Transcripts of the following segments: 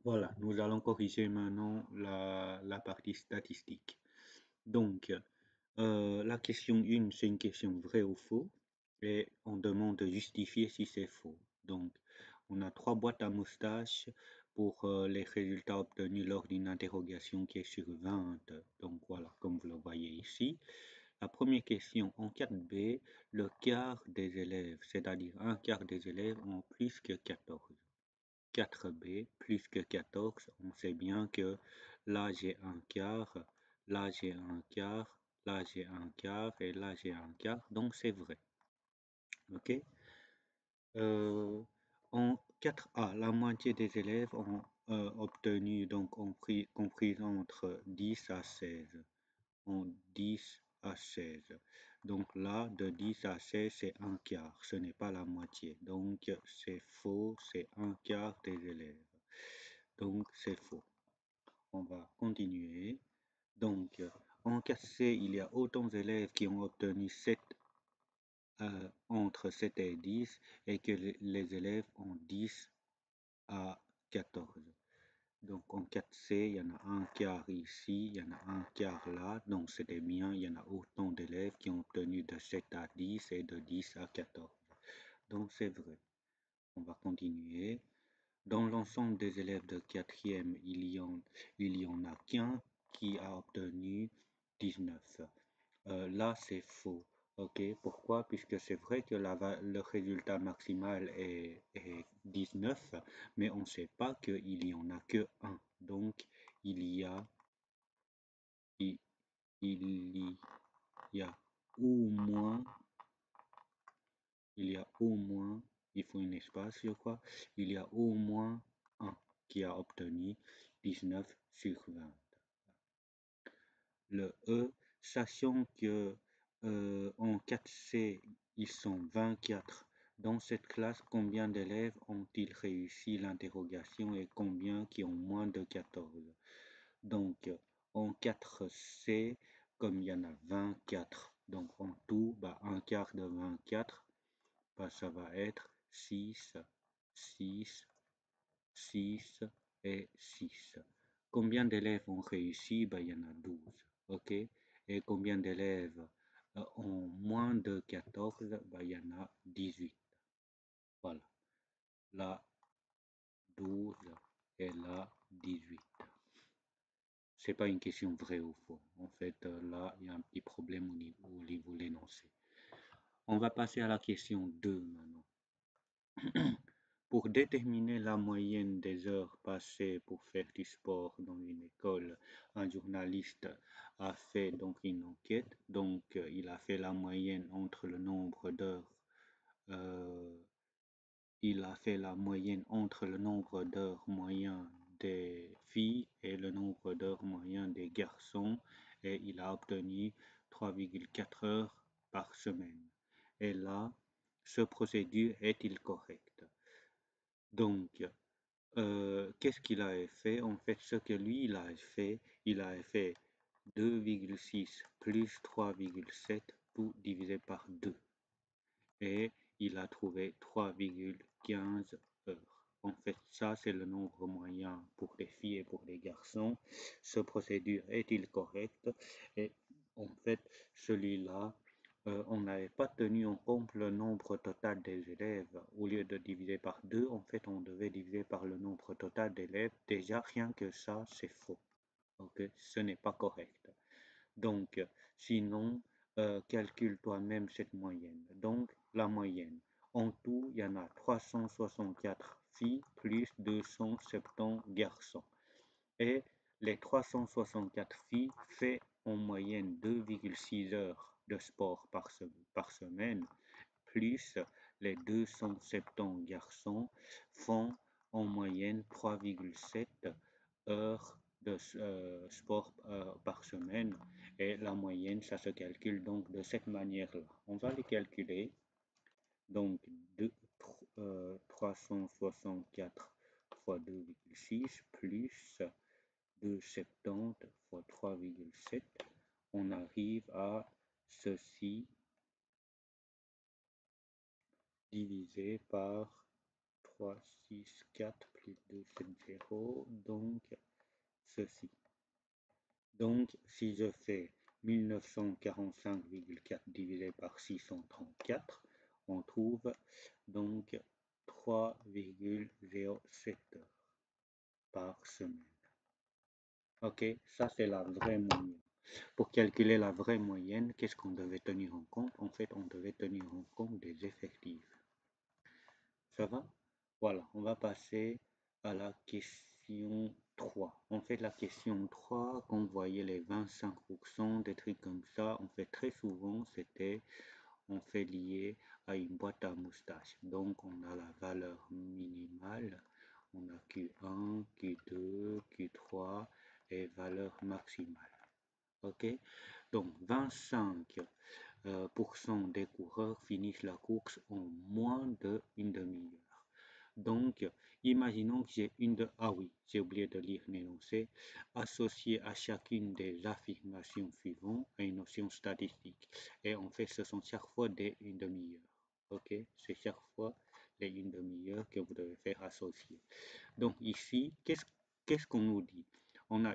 Voilà, nous allons corriger maintenant la partie statistique. Donc, la question 1, c'est une question vrai ou faux, et on demande de justifier si c'est faux. Donc, on a 3 boîtes à moustaches pour les résultats obtenus lors d'une interrogation qui est sur 20. Donc voilà, comme vous le voyez ici. La première question, en 4B, le quart des élèves, c'est-à-dire un quart des élèves ont plus que 14. 4B plus que 14, on sait bien que là j'ai un quart, là j'ai un quart, là j'ai un quart et là j'ai un quart, donc c'est vrai. Ok. En 4A, la moitié des élèves ont obtenu, donc compris entre 10 à 16. En 10 à 16. Donc là, de 10 à 16, c'est un quart, ce n'est pas la moitié. Donc c'est faux, c'est un quart des élèves. Donc c'est faux. On va continuer. Donc en 4C, il y a autant d'élèves qui ont obtenu 7 entre 7 et 10 et que les élèves ont 10 à 14. Donc en 4C, il y en a un quart ici, il y en a un quart là, donc c'était bien, il y en a autant d'élèves qui ont obtenu de 7 à 10 et de 10 à 14. Donc c'est vrai. On va continuer. Dans l'ensemble des élèves de quatrième, il y en a qu'un qui a obtenu 19. Là, c'est faux. Ok, pourquoi? Puisque c'est vrai que le résultat maximal est 19, mais on ne sait pas qu'il y en a que un. Donc, il y a, il, il y a au moins, il y a au moins, il faut un espace, je crois, il y a au moins un qui a obtenu 19 sur 20. Le E, sachant que en 4C, ils sont 24. Dans cette classe, combien d'élèves ont-ils réussi l'interrogation et combien qui ont moins de 14? Donc, en 4C, comme il y en a 24, donc en tout, un quart de 24, ça va être 6, 6, 6 et 6. Combien d'élèves ont réussi? Il y en a 12. OK? Et combien d'élèves ont moins de 14? Il y en a 18. Voilà. Là, 12 et là, 18. C'est pas une question vraie ou faux. En fait, là, il y a un petit problème au niveau de l'énoncé. On va passer à la question 2 maintenant. Pour déterminer la moyenne des heures passées pour faire du sport dans une école, un journaliste a fait donc une enquête. Donc, il a fait la moyenne entre le nombre d'heures. euh, il a fait la moyenne entre le nombre d'heures moyen des filles et le nombre d'heures moyen des garçons et il a obtenu 3,4 heures par semaine. Et là, ce procédure est-il correct? Donc, qu'est-ce qu'il a fait? En fait, ce que lui, il a fait 2,6 plus 3,7 tout divisé par 2. Et il a trouvé 3,15 heures. En fait, ça, c'est le nombre moyen pour les filles et pour les garçons. Ce procédure est-il correct? Et en fait, celui-là, on n'avait pas tenu en compte le nombre total des élèves. Au lieu de diviser par 2, en fait, on devait diviser par le nombre total d'élèves. Déjà, rien que ça, c'est faux. Ok, ce n'est pas correct. Donc, sinon, calcule toi-même cette moyenne. Donc, la moyenne. En tout, il y en a 364 filles plus 270 garçons. Et les 364 filles font en moyenne 2,6 heures de sport par semaine, plus les 270 garçons font en moyenne 3,7 heures de sport par semaine. Et la moyenne, ça se calcule donc de cette manière-là. On va les calculer. Donc, 364 fois 2,6 plus 2,70 fois 3,7. On arrive à ceci divisé par 3, 6, 4, plus 2, 7, 0, donc ceci. Donc, si je fais 1945,4 divisé par 634, on trouve donc 3,07 heures par semaine. Ok, ça c'est la vraie moyenne. Pour calculer la vraie moyenne, qu'est-ce qu'on devait tenir en compte? En fait, on devait tenir en compte des effectifs. Ça va? Voilà, on va passer à la question 3. En fait, la question 3, quand vous voyez les 25%, des trucs comme ça, on fait très souvent, on fait lié à une boîte à moustache. Donc, on a la valeur minimale, on a Q1, Q2, Q3 et valeur maximale. Ok? Donc, 25% des coureurs finissent la course en moins d'une demi-heure. Donc, imaginons que j'ai Ah oui, j'ai oublié de lire l'énoncé. Associé à chacune des affirmations suivantes à une notion statistique. Et en fait, ce sont chaque fois des une demi-heure. Ok? C'est chaque fois les une demi-heure que vous devez faire associer. Donc ici, qu'est-ce qu'on nous dit? On a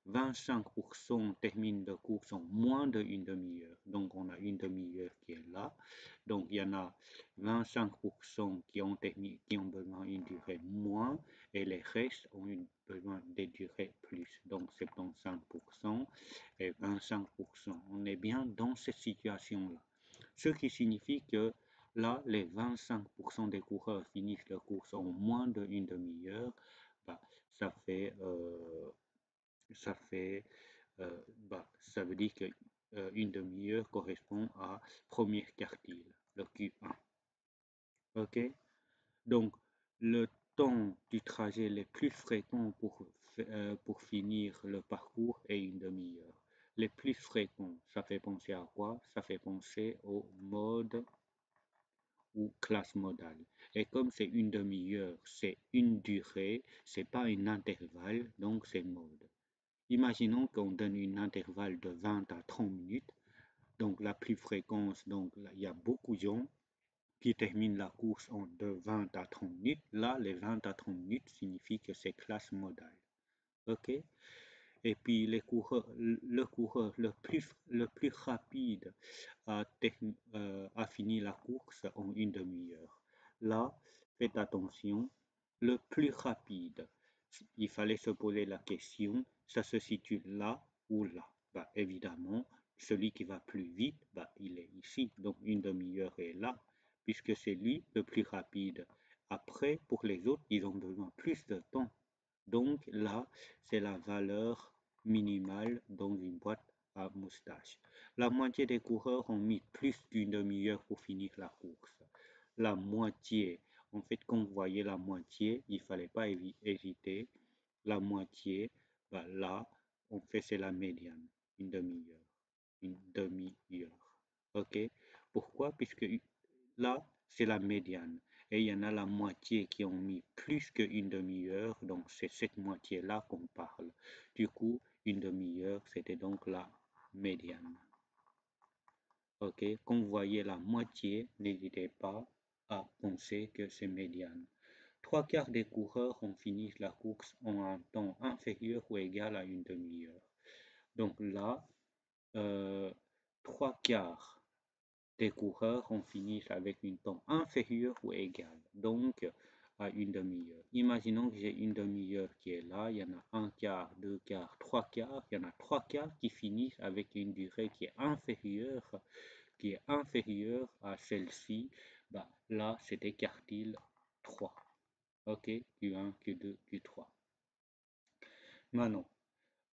25% terminent de course en moins d'une demi-heure. Donc on a une demi-heure qui est là. Donc il y en a 25% qui ont besoin d'une durée moins et les restes ont besoin de durées plus. Donc 75% et 25%. On est bien dans cette situation-là. Ce qui signifie que là, les 25% des coureurs finissent leur course en moins d'une demi-heure. Bah, ça veut dire que une demi-heure correspond à premier quartile, le Q1. Ok? Donc, le temps du trajet le plus fréquent pour finir le parcours est une demi-heure. Les plus fréquents, ça fait penser à quoi? Ça fait penser au mode ou classe modale. Et comme c'est une demi-heure, c'est une durée, c'est pas un intervalle, donc c'est mode. Imaginons qu'on donne un intervalle de 20 à 30 minutes, donc la plus fréquence, donc là, il y a beaucoup de gens qui terminent la course en de 20 à 30 minutes. Là, les 20 à 30 minutes signifie que c'est classe modale. Ok? Et puis le coureur le plus rapide a fini la course en une demi-heure. Là, faites attention, le plus rapide, il fallait se poser la question, ça se situe là ou là? Bah, évidemment, celui qui va plus vite, bah, il est ici, donc une demi-heure est là, puisque c'est lui le plus rapide. Après, pour les autres, ils ont besoin plus de temps. Donc là, c'est la valeur minimale dans une boîte à moustache. La moitié des coureurs ont mis plus d'une demi-heure pour finir la course. La moitié, en fait, quand vous voyez la moitié, il ne fallait pas hésiter. La moitié, bah là, on fait c'est la médiane, une demi-heure. Une demi-heure. Ok? Pourquoi? Puisque là, c'est la médiane. Et il y en a la moitié qui ont mis plus qu'une demi-heure, donc c'est cette moitié-là qu'on parle. Du coup, une demi-heure, c'était donc la médiane. Ok, quand vous voyez la moitié, n'hésitez pas à penser que c'est médiane. Trois quarts des coureurs ont fini la course en un temps inférieur ou égal à une demi-heure. Donc là, trois quarts des coureurs ont fini avec un temps inférieur ou égal, donc à une demi-heure. Imaginons que j'ai une demi-heure qui est là, il y en a un quart, deux quarts, trois quarts, il y en a trois quarts qui finissent avec une durée qui est inférieure à celle-ci. Bah, là, c'était quartile 3. Ok, Q1, Q2, Q3. Maintenant,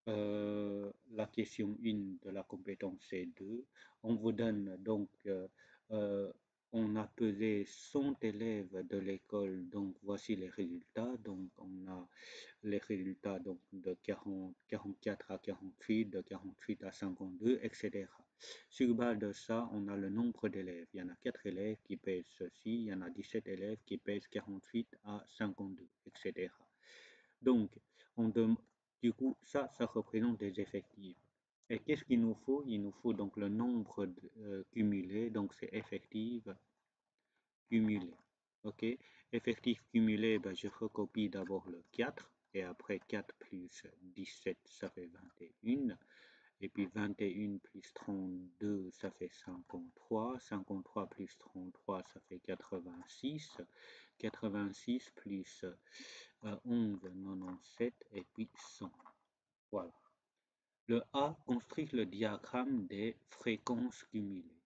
la question 1 de la compétence C2. On vous donne donc, on a pesé 100 élèves de l'école, donc voici les résultats. Donc on a les résultats donc, de 44 à 48, de 48 à 52, etc. Sur base de ça, on a le nombre d'élèves. Il y en a 4 élèves qui pèsent ceci, il y en a 17 élèves qui pèsent 48 à 52, etc. Donc, du coup, ça représente des effectifs. Et qu'est-ce qu'il nous faut? Il nous faut donc le nombre cumulé, donc c'est effectif cumulé. Ok, effectif cumulé, ben, je recopie d'abord le 4, et après 4 plus 17, ça fait 21. Et puis 21 plus 32, ça fait 53. 53 plus 33, ça fait 86. 86 plus 11, 97, et puis 100. Voilà. Le A construit le diagramme des fréquences cumulées.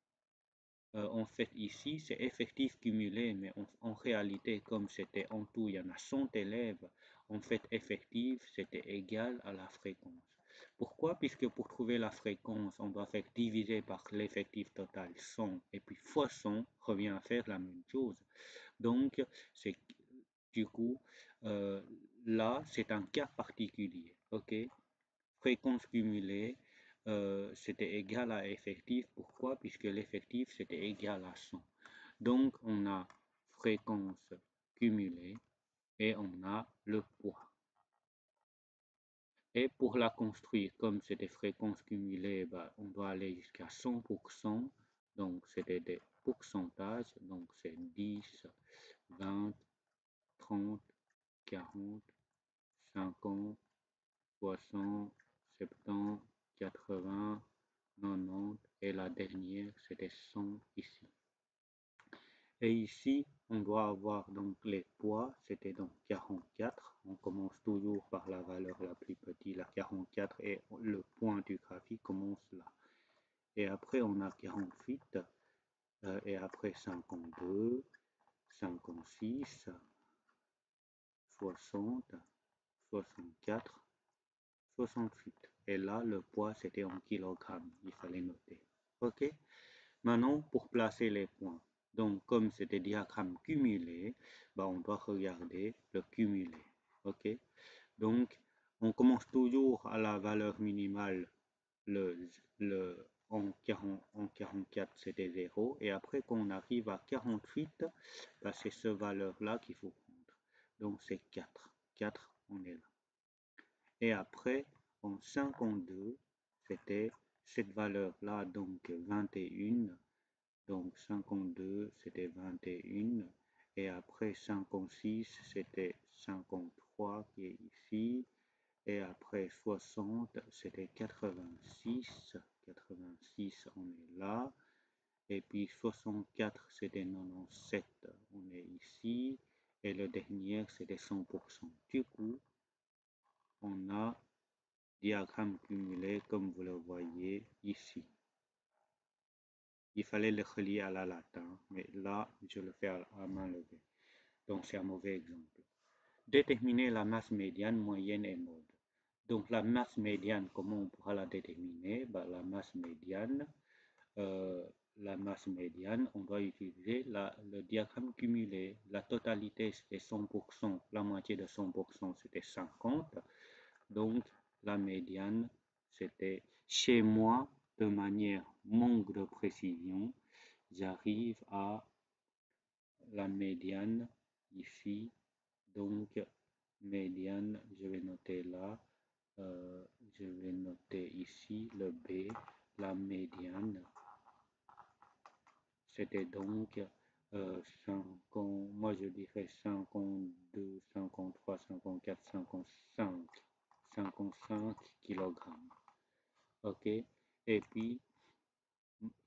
En fait, ici, c'est effectif cumulé, mais en réalité, comme c'était en tout, il y en a 100 élèves, en fait, effectif, c'était égal à la fréquence. Pourquoi? Puisque pour trouver la fréquence, on doit faire diviser par l'effectif total 100, et puis fois 100 revient à faire la même chose. Donc, c'est du coup, euh, là, c'est un cas particulier, ok? Fréquence cumulée, c'était égal à effectif. Pourquoi? Puisque l'effectif, c'était égal à 100. Donc, on a fréquence cumulée et on a le poids. Et pour la construire, comme c'était fréquence cumulée, bah, on doit aller jusqu'à 100%. Donc, c'était des pourcentages. Donc, c'est 10, 20, 30, 40, 50, 60, 70, 80, 90, et la dernière, c'était 100 ici. Et ici, on doit avoir donc les poids, c'était donc 44. On commence toujours par la valeur la plus petite, la 44, et le point du graphique commence là. Et après, on a 48, et après 52, 56, 60, 64, 68. Et là, le poids, c'était en kilogrammes. Il fallait noter. OK? Maintenant, pour placer les points. Donc, comme c'est des diagrammes cumulés, bah, on doit regarder le cumulé. OK? Donc, on commence toujours à la valeur minimale. En 44, c'était 0. Et après, quand on arrive à 48, bah, c'est ce valeur-là qu'il faut prendre. Donc, c'est 4. 4, on est là. Et après, en 52, c'était cette valeur-là, donc 21. Donc 52, c'était 21. Et après 56, c'était 53 qui est ici. Et après 60, c'était 86. 86, on est là. Et puis 64, c'était 97, on est ici. Et le dernier, c'était 100%. Du coup, on a diagramme cumulé comme vous le voyez ici. Il fallait le relier à la latin, mais là, je le fais à main levée. Donc, c'est un mauvais exemple. Déterminer la masse médiane, moyenne et mode. Donc, la masse médiane, comment on pourra la déterminer? Ben, la masse médiane, on doit utiliser le diagramme cumulé. La totalité, c'était 100%. La moitié de 100%, c'était 50. Donc, la médiane, c'était chez moi, de manière manque de précision, j'arrive à la médiane ici. Donc, médiane, je vais noter là. Je vais noter ici le B, la médiane. C'était donc 50, moi je dirais 52, 53, 54, 55, 55 kilogrammes. OK? Et puis,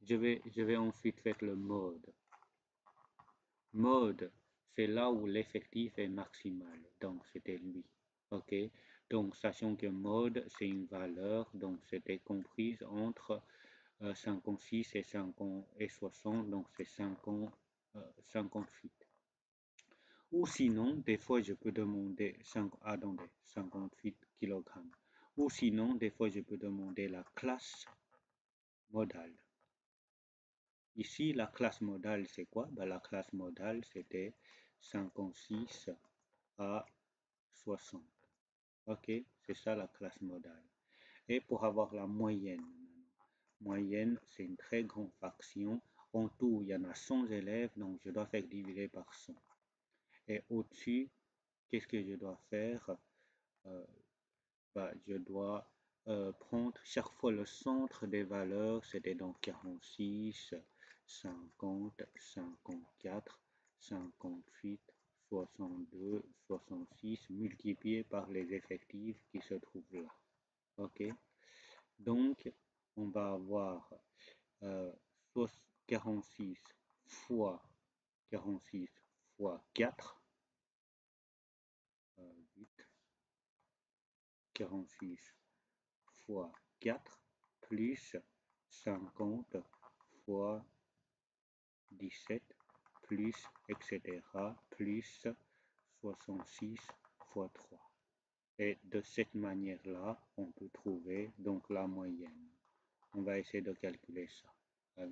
je vais ensuite faire le mode. Mode, c'est là où l'effectif est maximal. Donc, c'était lui. OK? Donc, sachant que mode, c'est une valeur, donc c'était comprise entre 56 et 50 et 60, donc c'est 50, 58. Ou sinon, des fois, je peux demander 58 kg. Ou sinon, des fois, je peux demander la classe modale. Ici, la classe modale, c'est quoi? Ben, la classe modale, c'était 56 à 60. OK? C'est ça la classe modale. Et pour avoir la moyenne, c'est une très grande fraction. En tout, il y en a 100 élèves, donc je dois faire diviser par 100. Et au-dessus, qu'est-ce que je dois faire? Je dois prendre chaque fois le centre des valeurs, c'était donc 46, 50, 54, 58, 62, 66 multiplié par les effectifs qui se trouvent là. Ok? Donc, on va avoir 46 fois 46 fois 4, 8, 46 fois 4, plus 50 fois 17, plus, etc., plus 66 fois 3. Et de cette manière-là, on peut trouver donc la moyenne. On va essayer de calculer ça. Je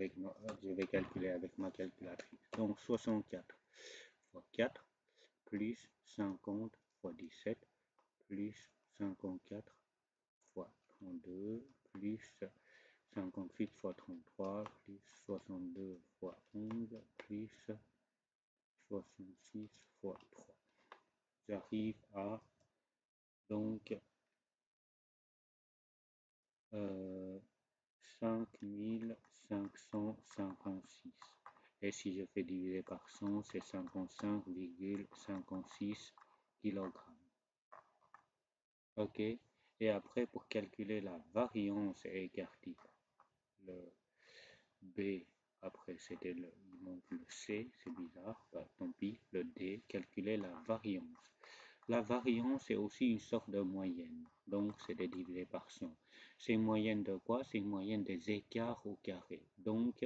vais calculer avec ma calculatrice. Donc 64 fois 4 plus 50 fois 17 plus 54 fois 32 plus 58 fois 33 plus 62 fois 11 plus 66 fois 3. J'arrive à donc 5556. Et si je fais diviser par 100, c'est 55,56 kg. Ok. Et après, pour calculer la variance et écart type, le B, après c'était il manque le C, c'est bizarre, bah, tant pis, le D, calculer la variance. La variance est aussi une sorte de moyenne, donc c'est divisé par 100. C'est une moyenne de quoi? C'est une moyenne des écarts au carré. Donc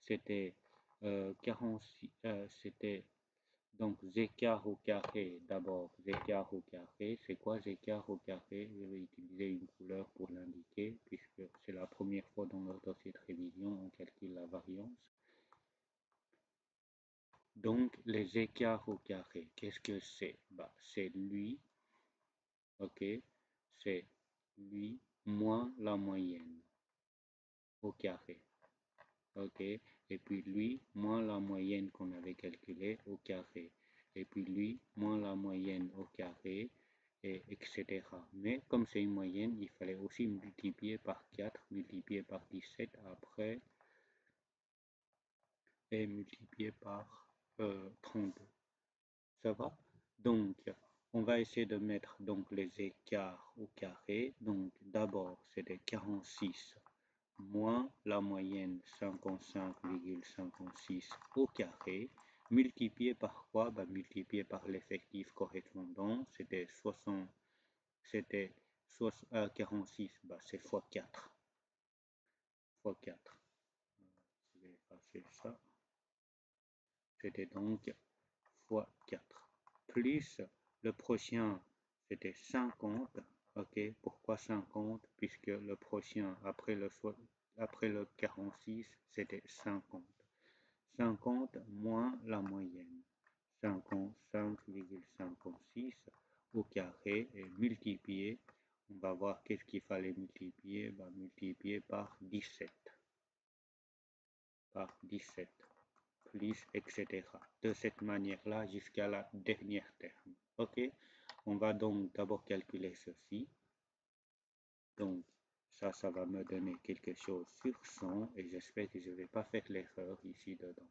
c'était 46, c'était donc écarts au carré. D'abord, écarts au carré, c'est quoi écarts au carré? Je vais utiliser une couleur pour l'indiquer, puisque c'est la première fois dans notre dossier de révision, on calcule la variance. Donc, les écarts au carré, qu'est-ce que c'est? Bah, c'est lui, ok, c'est lui moins la moyenne au carré, ok, et puis lui moins la moyenne qu'on avait calculée au carré, et puis lui moins la moyenne au carré, et etc. Mais comme c'est une moyenne, il fallait aussi multiplier par 4, multiplier par 17 après, et multiplier par 32. Ça va? Donc, on va essayer de mettre donc les écarts au carré. Donc, d'abord, c'était 46 moins la moyenne 55,56 au carré, multiplié par quoi? Bah, multiplié par l'effectif correspondant, c'était 46, bah, c'est fois 4. Fois 4. Je vais effacer ça. C'était donc fois 4. Plus le prochain, c'était 50. Ok, pourquoi 50? Puisque le prochain, après le 46, c'était 50. 50 moins la moyenne. 55,56 au carré et multiplié. On va voir qu'est-ce qu'il fallait multiplier. Bah, multiplier par 17. Par 17. Plus, etc. De cette manière-là jusqu'à la dernière terme. Ok, on va donc d'abord calculer ceci. Donc, ça va me donner quelque chose sur 100 et j'espère que je ne vais pas faire l'erreur ici dedans.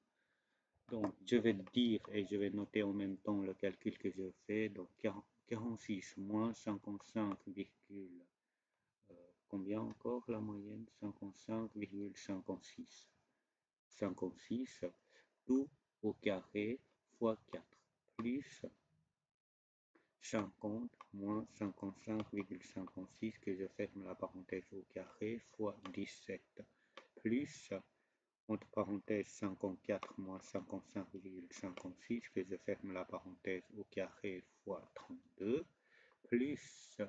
Donc, je vais dire et je vais noter en même temps le calcul que je fais. Donc, 46 moins 55, combien encore la moyenne? 55,56. 56, tout au carré fois 4, plus 50 moins 55,56 que je ferme la parenthèse au carré fois 17, plus entre parenthèses 54 moins 55,56 que je ferme la parenthèse au carré fois 32, plus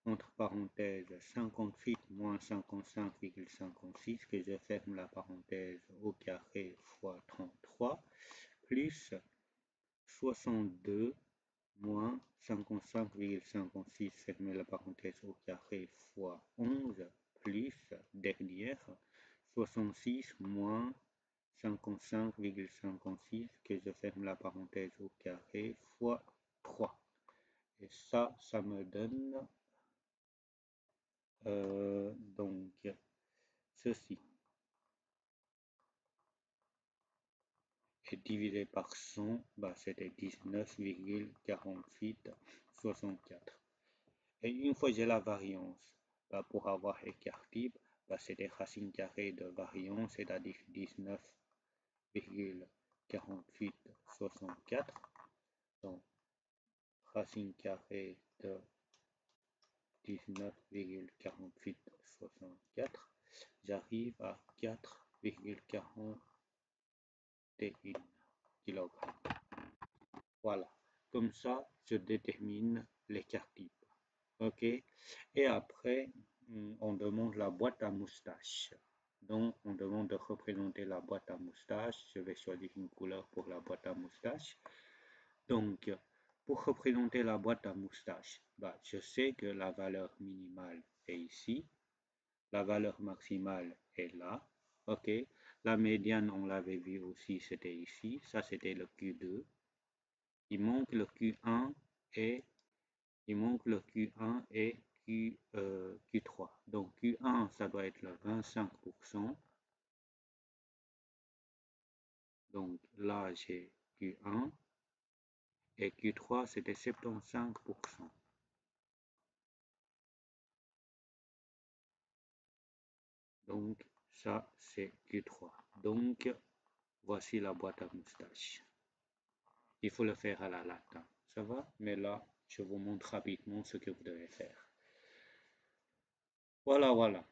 entre parenthèses 58 moins 55,56 que je ferme la parenthèse au carré fois 33, plus 62 moins 55,56 fermer la parenthèse au carré fois 11, plus dernière 66 moins 55,56 que je ferme la parenthèse au carré fois 3. Et ça me donne donc ceci. et divisé par 100, c'était 19,4864. Et une fois j'ai la variance, pour avoir écart type, c'était racine carrée de variance, c'est-à-dire 19,4864. Donc, racine carrée de 19,4864, j'arrive à 4,41 kg. Voilà, comme ça, je détermine l'écart type. OK? Et après, on demande la boîte à moustache. Donc, on demande de représenter la boîte à moustache. Je vais choisir une couleur pour la boîte à moustache. Donc, pour représenter la boîte à moustache, je sais que la valeur minimale est ici. La valeur maximale est là. OK? La médiane, on l'avait vu aussi, c'était ici. Ça, c'était le Q2. Il manque le Q1 et Q3. Donc Q1, ça doit être le 25%. Donc là, j'ai Q1 et Q3, c'était 75%. Donc ça, c'est Q3. Donc voici la boîte à moustache. Il faut le faire à la latin. Ça va? Mais là, je vous montre rapidement ce que vous devez faire. Voilà, voilà.